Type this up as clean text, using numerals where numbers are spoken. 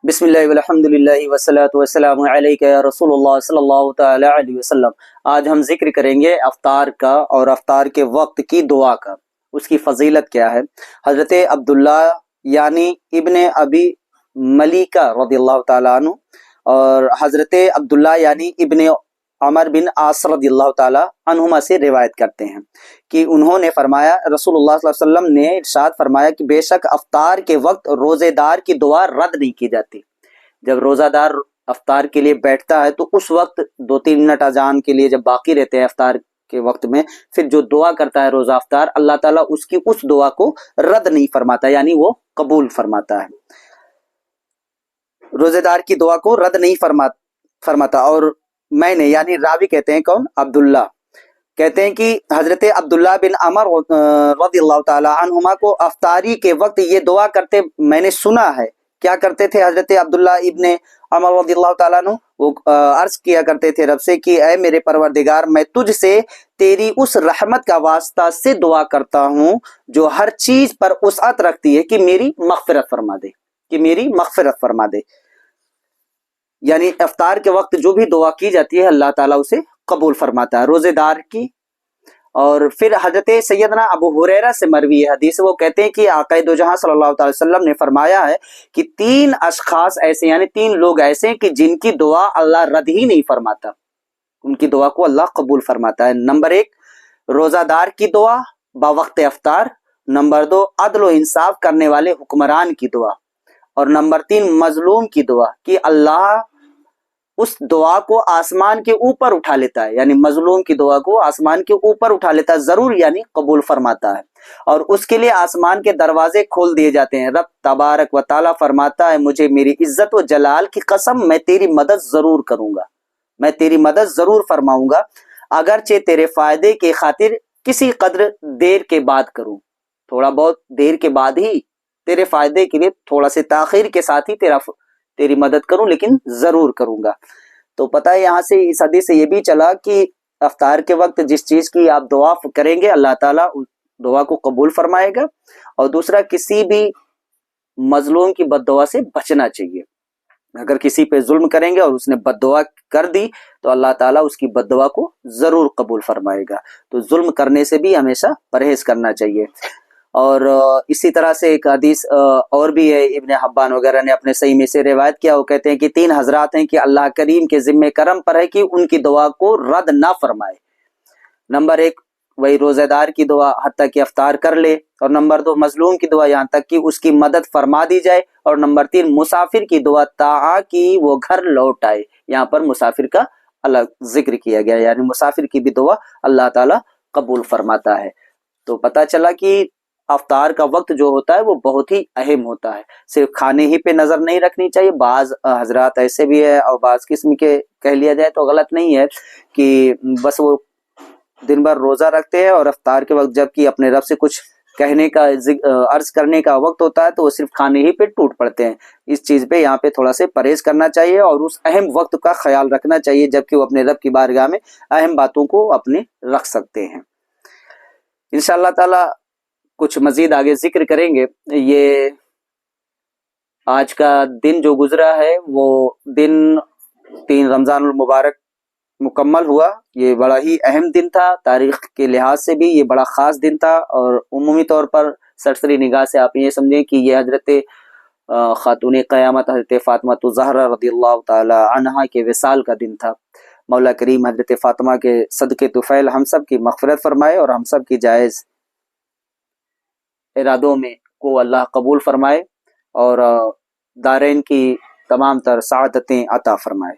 بسم اللہ والحمد للہ والصلاۃ والسلام علیک یا رسول اللہ صلی اللہ تعالی علیہ وسلم۔ آج ہم ذکر کریں گے افطار کا اور افطار کے وقت کی دعا کا، اس کی فضیلت کیا ہے۔ حضرت عبداللہ یعنی ابن ابی ملیکہ رضی اللہ تعالیٰ عنہ اور حضرت عبداللہ یعنی ابن عمر بن عاص رضی اللہ تعالیٰ عنہما سے روایت کرتے ہیں کہ انہوں نے فرمایا، رسول اللہ صلی اللہ علیہ وسلم نے ارشاد فرمایا کہ بے شک افطار کے وقت روزے دار کی دعا رد نہیں کی جاتی۔ جب روزہ دار افطار کے لیے بیٹھتا ہے تو اس وقت 2-3 منٹ اذان کے لیے جب باقی رہتے ہیں افطار کے وقت میں، پھر جو دعا کرتا ہے روزہ افطار، اللہ تعالیٰ اس کی اس دعا کو رد نہیں فرماتا، یعنی وہ قبول فرماتا ہے۔ روزے دار کی دعا کو رد نہیں فرماتا۔ اور میں نے یعنی راوی کہتے ہیں کون؟ عبداللہ کہتے ہیں کہ حضرت عبداللہ بن عمر رضی اللہ تعالیٰ عنہما کو افطاری کے وقت یہ دعا کرتے میں نے سنا ہے۔ کیا کرتے تھے حضرت عبداللہ ابن عمر رضی اللہ تعالیٰ عنہ؟ وہ عرض کیا کرتے تھے رب سے کہ اے میرے پروردگار، میں تجھ سے تیری اس رحمت کا واسطہ سے دعا کرتا ہوں جو ہر چیز پر وسعت رکھتی ہے کہ میری مغفرت فرما دے، کہ میری مغفرت فرما دے۔ یعنی افطار کے وقت جو بھی دعا کی جاتی ہے اللہ تعالیٰ اسے قبول فرماتا ہے روزے دار کی۔ اور پھر حضرت سیدنا ابو ہریرہ سے مروی ہے حدیث، وہ کہتے ہیں کہ آقا دو جہاں صلی اللہ علیہ وسلم نے فرمایا ہے کہ 3 اشخاص ایسے یعنی 3 لوگ ایسے ہیں کہ جن کی دعا اللہ رد ہی نہیں فرماتا، ان کی دعا کو اللہ قبول فرماتا ہے۔ نمبر 1 روزہ دار کی دعا باوقت افطار، نمبر 2 عدل و انصاف کرنے والے حکمران کی دعا، اور نمبر 3 مظلوم کی دعا کہ اللہ اس دعا کو آسمان کے اوپر اٹھا لیتا ہے، یعنی مظلوم کی دعا کو آسمان کے اوپر اٹھا لیتا ہے، ضرور یعنی قبول فرماتا ہے، اور اس کے لیے آسمان کے دروازے کھول دیے جاتے ہیں۔ رب تبارک و تعالیٰ فرماتا ہے، مجھے میری عزت و جلال کی قسم میں تیری مدد ضرور کروں گا، میں تیری مدد ضرور فرماؤں گا، اگرچہ تیرے فائدے کے خاطر کسی قدر دیر کے بعد کروں، تھوڑا بہت دیر کے بعد ہی تیرے فائدے کے لیے تھوڑا سے تاخیر کے ساتھ ہی تیری مدد کروں، لیکن ضرور کروں گا۔ تو پتہ ہے یہاں سے اس حدیث سے یہ بھی چلا کہ افطار کے وقت جس چیز کی آپ دعا کریں گے اللہ تعالیٰ اس دعا کو قبول فرمائے گا، اور دوسرا کسی بھی مظلوم کی بد دعا سے بچنا چاہیے۔ اگر کسی پہ ظلم کریں گے اور اس نے بد دعا کر دی تو اللہ تعالیٰ اس کی بد دعا کو ضرور قبول فرمائے گا۔ تو ظلم کرنے سے بھی ہمیشہ پرہیز کرنا چاہیے۔ اور اسی طرح سے ایک حدیث اور بھی ہے، ابن حبان وغیرہ نے اپنے صحیح میں سے روایت کیا، وہ کہتے ہیں کہ 3 حضرات ہیں کہ اللہ کریم کے ذمہ کرم پر ہے کہ ان کی دعا کو رد نہ فرمائے۔ نمبر 1 وہی روزہ دار کی دعا حتیٰ کہ افطار کر لے، اور نمبر 2 مظلوم کی دعا یہاں تک کہ اس کی مدد فرما دی جائے، اور نمبر 3 مسافر کی دعا تا کہ وہ گھر لوٹ آئے۔ یہاں پر مسافر کا الگ ذکر کیا گیا، یعنی مسافر کی بھی دعا اللہ تعالیٰ قبول فرماتا ہے۔ تو پتہ چلا کہ افطار کا وقت جو ہوتا ہے وہ بہت ہی اہم ہوتا ہے، صرف کھانے ہی پہ نظر نہیں رکھنی چاہیے۔ بعض حضرات ایسے بھی ہے اور بعض قسم کے کہہ لیا جائے تو غلط نہیں ہے کہ بس وہ دن بھر روزہ رکھتے ہیں اور افطار کے وقت جب کہ اپنے رب سے کچھ کہنے کا عرض کرنے کا وقت ہوتا ہے تو وہ صرف کھانے ہی پہ ٹوٹ پڑتے ہیں۔ اس چیز پہ یہاں پہ تھوڑا سے پرہیز کرنا چاہیے اور اس اہم وقت کا خیال رکھنا چاہیے جبکہ وہ اپنے رب کی بارگاہ میں اہم باتوں کو اپنے رکھ سکتے ہیں۔ انشاءاللہ تعالی کچھ مزید آگے ذکر کریں گے۔ یہ آج کا دن جو گزرا ہے وہ دن 3 رمضان المبارک مکمل ہوا، یہ بڑا ہی اہم دن تھا، تاریخ کے لحاظ سے بھی یہ بڑا خاص دن تھا، اور عمومی طور پر سرسری نگاہ سے آپ یہ سمجھیں کہ یہ حضرت خاتون قیامت حضرت فاطمہ الزہرا رضی اللہ تعالی عنہا کے وصال کا دن تھا۔ مولا کریم حضرت فاطمہ کے صدقے طفیل ہم سب کی مغفرت فرمائے اور ہم سب کی جائز ارادوں میں کو اللہ قبول فرمائے اور دارین کی تمام تر سعادتیں عطا فرمائے۔